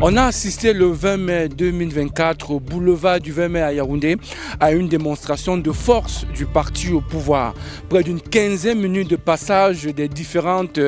On a assisté le 20 mai 2024 au boulevard du 20 mai à Yaoundé à une démonstration de force du parti au pouvoir. Près d'une quinzaine de minutes de passage des différentes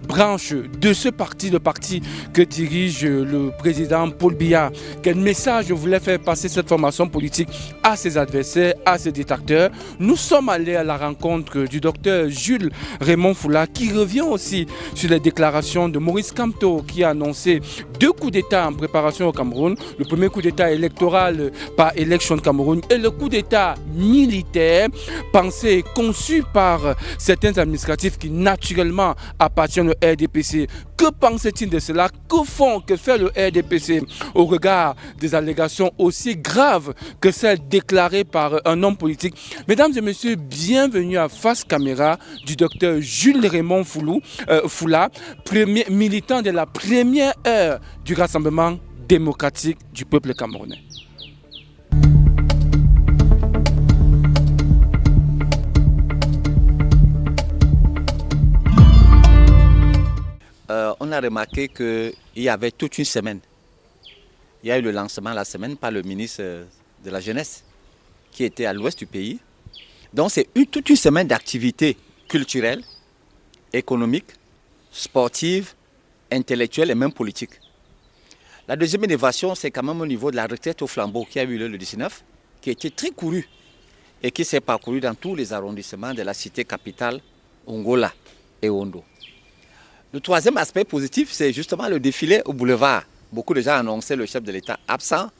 branches de ce parti, le parti que dirige le président Paul Biya. Quel message voulait faire passer cette formation politique à ses adversaires, à ses détracteurs? Nous sommes allés à la rencontre du docteur Jules Raymond Foula qui revient aussi sur les déclarations de Maurice Kamto qui a annoncé 2 coups d'État en préparation au Cameroun. Le premier coup d'État électoral par Election Cameroun et le coup d'État militaire pensé et conçu par certains administratifs qui naturellement appartiennent au RDPC. Que pense-t-il de cela? Que fait le RDPC au regard des allégations aussi graves que celles déclarées par un homme politique? Mesdames et messieurs, bienvenue à Face Caméra du docteur Jules Raymond Foula, premier militant de la première heure du Rassemblement démocratique du peuple camerounais. On a remarqué qu'il y avait toute une semaine. Il y a eu le lancement la semaine par le ministre de la Jeunesse qui était à l'ouest du pays. Donc c'est toute une semaine d'activités culturelles, économiques, sportives, intellectuelles et même politiques. La deuxième innovation, c'est quand même au niveau de la retraite au flambeau qui a eu lieu le 19, qui a été très courue et qui s'est parcouru dans tous les arrondissements de la cité capitale, Ongola et Ondo. Le troisième aspect positif, c'est justement le défilé au boulevard. Beaucoup de gens annonçaient le chef de l'État absent.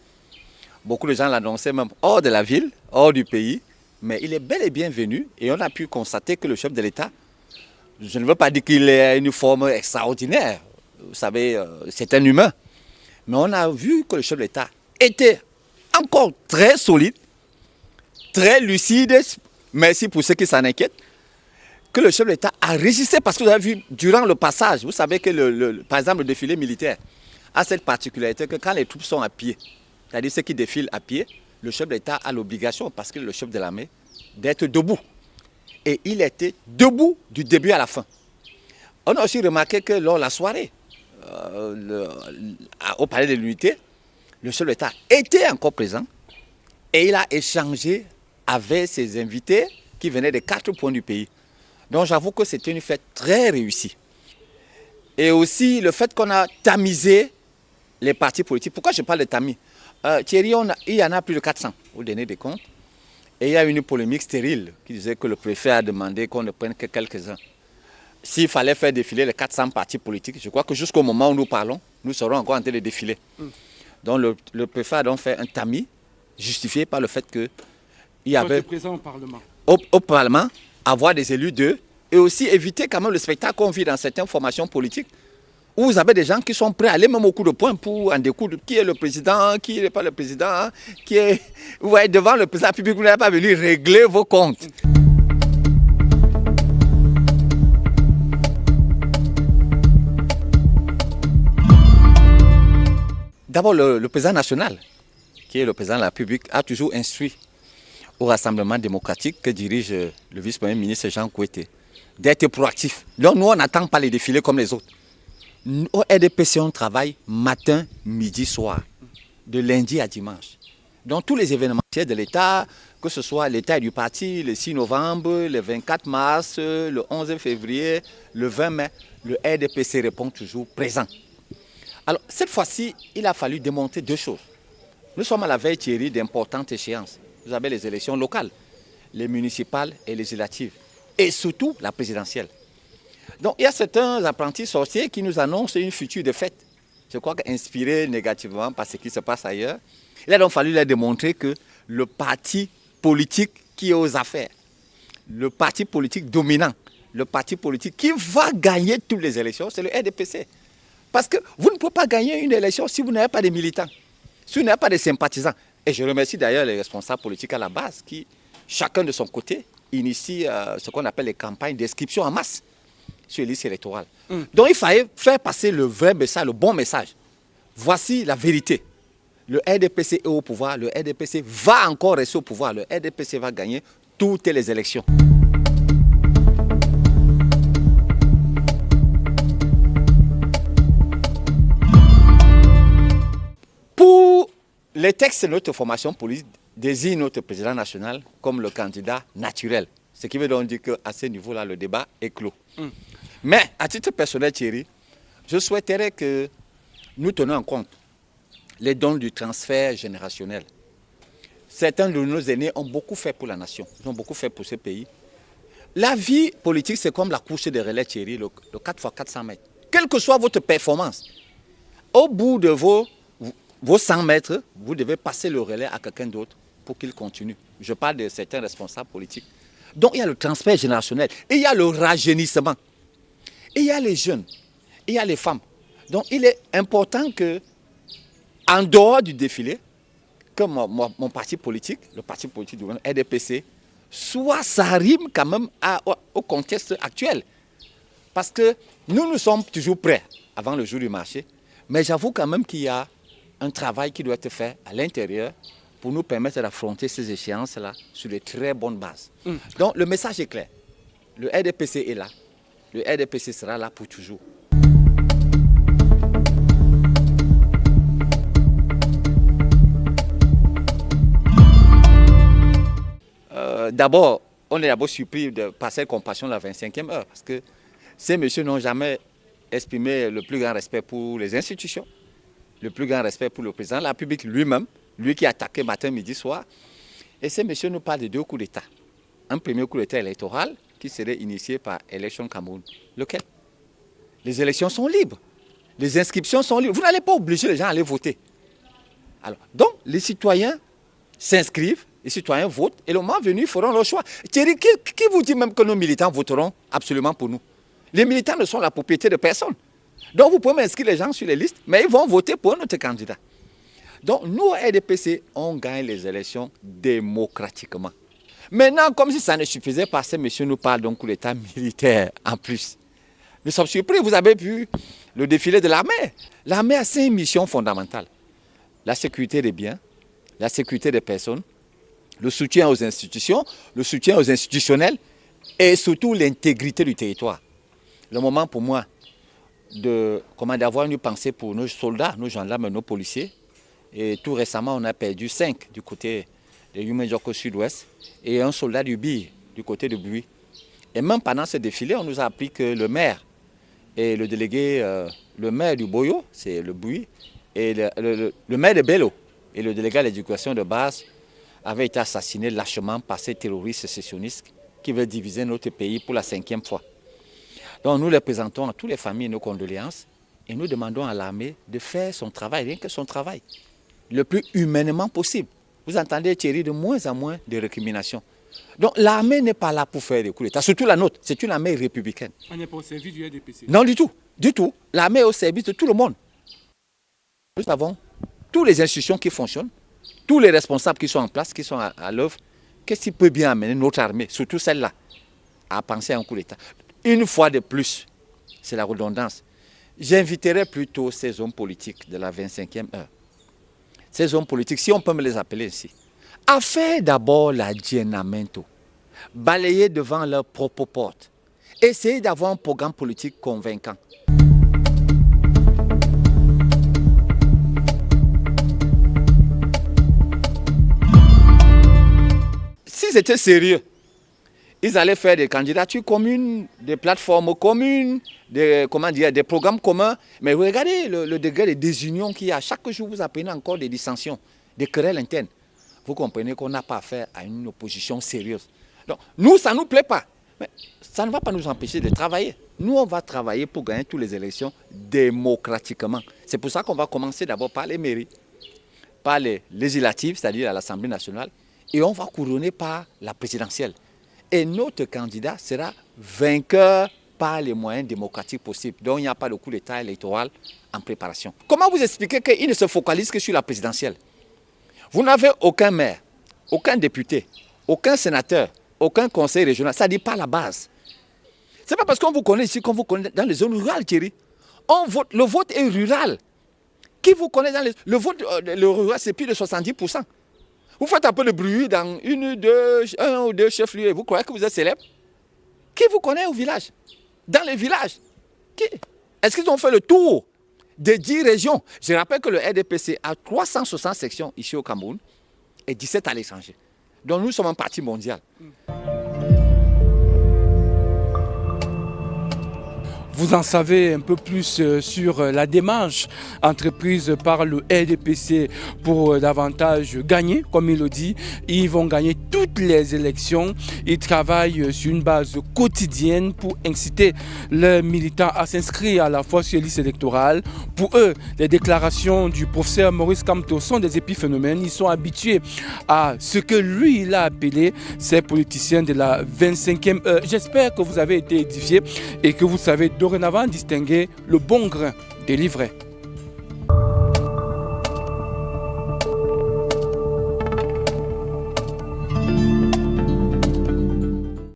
Beaucoup de gens l'annonçaient même hors de la ville, hors du pays. Mais il est bel et bien venu et on a pu constater que le chef de l'État, je ne veux pas dire qu'il ait une forme extraordinaire. Vous savez, c'est un humain. Mais on a vu que le chef de l'État était encore très solide, très lucide. Merci pour ceux qui s'en inquiètent. Que le chef de l'État a résisté parce que vous avez vu durant le passage, vous savez que par exemple le défilé militaire a cette particularité que quand les troupes sont à pied, c'est-à-dire ceux qui défilent à pied, le chef de l'État a l'obligation, parce qu'il est le chef de l'armée, d'être debout. Et il était debout du début à la fin. On a aussi remarqué que lors de la soirée, au palais de l'Unité, le chef de l'État était encore présent et il a échangé avec ses invités qui venaient des 4 points du pays. Donc j'avoue que c'était une fête très réussie. Et aussi le fait qu'on a tamisé les partis politiques. Pourquoi je parle de tamis? Thierry, il y en a plus de 400 au dernier des comptes. Et il y a une polémique stérile qui disait que le préfet a demandé qu'on ne prenne que quelques-uns. S'il fallait faire défiler les 400 partis politiques, je crois que jusqu'au moment où nous parlons, nous serons encore en train de défiler. Donc le préfet a donc fait un tamis justifié par le fait qu'il y avait présent au Parlement. Au Parlement, avoir des élus d'eux et aussi éviter quand même le spectacle qu'on vit dans certaines formations politiques où vous avez des gens qui sont prêts à aller même au coup de poing pour en découdre. Qui est le président, qui n'est pas le président, qui est... Vous voyez, devant le président public, vous n'avez pas venu régler vos comptes. D'abord, le président national, qui est le président de la République, a toujours instruit au Rassemblement démocratique que dirige le vice-premier ministre Jean Kouété, d'être proactif. Donc nous, on n'attend pas les défilés comme les autres. Au RDPC, on travaille matin, midi, soir, de lundi à dimanche. Donc tous les événementiels de l'État, que ce soit l'État du parti, le 6 novembre, le 24 mars, le 11 février, le 20 mai, le RDPC répond toujours présent. Alors cette fois-ci, il a fallu démontrer 2 choses. Nous sommes à la veille, Thierry, d'importantes échéances. Vous avez les élections locales, les municipales et législatives, et surtout la présidentielle. Donc il y a certains apprentis sorciers qui nous annoncent une future défaite. Je crois qu'inspirés négativement par ce qui se passe ailleurs, il a donc fallu leur démontrer que le parti politique qui est aux affaires, le parti politique dominant, le parti politique qui va gagner toutes les élections, c'est le RDPC. Parce que vous ne pouvez pas gagner une élection si vous n'avez pas de militants, si vous n'avez pas de sympathisants. Et je remercie d'ailleurs les responsables politiques à la base qui, chacun de son côté, initient ce qu'on appelle les campagnes d'inscription en masse sur les listes électorales. Donc il fallait faire passer le vrai message, le bon message. Voici la vérité. Le RDPC est au pouvoir, le RDPC va encore rester au pouvoir, le RDPC va gagner toutes les élections. les textes de notre formation politique désignent notre président national comme le candidat naturel. Ce qui veut donc dire qu'à ce niveau-là, le débat est clos. Mais à titre personnel, Thierry, je souhaiterais que nous tenions en compte les dons du transfert générationnel. Certains de nos aînés ont beaucoup fait pour la nation, ils ont beaucoup fait pour ce pays. La vie politique, c'est comme la course de relais, Thierry, le 4x400 mètres. Quelle que soit votre performance, au bout de vos 100 mètres, vous devez passer le relais à quelqu'un d'autre pour qu'il continue. Je parle de certains responsables politiques. Donc il y a le transfert générationnel, et il y a le rajeunissement, et il y a les jeunes, et il y a les femmes. Donc il est important que, en dehors du défilé, que mon parti politique, le parti politique du gouvernement, RDPC, soit ça rime quand même au contexte actuel. Parce que nous sommes toujours prêts avant le jour du marché, mais j'avoue quand même qu'il y a un travail qui doit être fait à l'intérieur pour nous permettre d'affronter ces échéances-là sur de très bonnes bases. Donc le message est clair. Le RDPC est là. Le RDPC sera là pour toujours. D'abord, on est d'abord surpris par cette compassion de la 25e heure, parce que ces messieurs n'ont jamais exprimé le plus grand respect pour les institutions, le plus grand respect pour le président de la République lui-même, lui qui a attaqué matin, midi, soir. Et ces messieurs nous parlent de 2 coups d'État. Un premier coup d'État électoral qui serait initié par Élection Cameroun. Lequel? Les élections sont libres. Les inscriptions sont libres. Vous n'allez pas obliger les gens à aller voter. Alors, donc, les citoyens s'inscrivent, les citoyens votent, et le moment venu, ils feront leur choix. Thierry, qui vous dit même que nos militants voteront absolument pour nous? Les militants ne sont la propriété de personne. Donc, vous pouvez inscrire les gens sur les listes, mais ils vont voter pour notre candidat. Donc, nous, RDPC, on gagne les élections démocratiquement. Maintenant, comme si ça ne suffisait pas, ces messieurs nous parlent d'un coup d'État militaire en plus. Nous sommes surpris, vous avez vu le défilé de l'armée. L'armée a 5 missions fondamentales. La sécurité des biens, la sécurité des personnes, le soutien aux institutions, le soutien aux institutionnels et surtout l'intégrité du territoire. Le moment pour moi d'avoir une pensée pour nos soldats, nos gendarmes, nos policiers. Et tout récemment, on a perdu 5 du côté de Yumejoko Sud-Ouest et un soldat du BI du côté de Bui. Et même pendant ce défilé, on nous a appris que le maire et le délégué, le maire du Boyo, c'est le Bui, et le maire de Bello et le délégué à l'éducation de base avaient été assassinés lâchement par ces terroristes sécessionnistes qui veulent diviser notre pays pour la 5e fois. Donc nous les présentons à toutes les familles nos condoléances et nous demandons à l'armée de faire son travail, rien que son travail, le plus humainement possible. Vous entendez, Thierry, de moins en moins de récriminations. Donc l'armée n'est pas là pour faire des coups d'État, surtout la nôtre, c'est une armée républicaine. On n'est pas au service du RDPC. Non, du tout, du tout. L'armée est au service de tout le monde. Nous avons toutes les institutions qui fonctionnent, tous les responsables qui sont en place, qui sont à l'œuvre. Qu'est-ce qui peut bien amener notre armée, surtout celle-là, à penser à un coup d'État? Une fois de plus, c'est la redondance. J'inviterai plutôt ces hommes politiques de la 25e heure, ces hommes politiques, si on peut me les appeler ainsi, à faire d'abord l'aggiornamento, balayer devant leur propre porte, essayer d'avoir un programme politique convaincant. S'ils étaient sérieux, ils allaient faire des candidatures communes, des plateformes communes, des programmes communs. Mais regardez le degré de désunion qu'il y a. Chaque jour, vous apprenez encore des dissensions, des querelles internes. Vous comprenez qu'on n'a pas affaire à une opposition sérieuse. Donc, nous, ça ne nous plaît pas. Mais ça ne va pas nous empêcher de travailler. Nous, on va travailler pour gagner toutes les élections démocratiquement. C'est pour ça qu'on va commencer d'abord par les mairies, par les législatives, c'est-à-dire à l'Assemblée nationale, et on va couronner par la présidentielle. Et notre candidat sera vainqueur par les moyens démocratiques possibles. Donc il n'y a pas de coup d'État électoral en préparation. Comment vous expliquez qu'il ne se focalise que sur la présidentielle? Vous n'avez aucun maire, aucun député, aucun sénateur, aucun conseil régional. Ça ne dit pas la base. Ce n'est pas parce qu'on vous connaît ici qu'on vous connaît dans les zones rurales, Thierry. Le vote est rural. Qui vous connaît dans le vote le rural, c'est plus de 70%. Vous faites un peu de bruit dans un ou deux chefs-lieux et vous croyez que vous êtes célèbre? Qui vous connaît au village? Dans les villages? Qui? Est-ce qu'ils ont fait le tour de 10 régions. Je rappelle que le RDPC a 360 sections ici au Cameroun et 17 à l'étranger. Donc nous sommes un parti mondial. Vous en savez un peu plus sur la démarche entreprise par le RDPC pour davantage gagner, comme il le dit. Ils vont gagner toutes les élections. Ils travaillent sur une base quotidienne pour inciter les militants à s'inscrire à la fois sur les listes électorales. Pour eux, les déclarations du professeur Maurice Kamto sont des épiphénomènes. Ils sont habitués à ce que lui, il a appelé ces politiciens de la 25e heure. J'espère que vous avez été édifiés et que vous savez dorénavant distinguer le bon grain des livrets.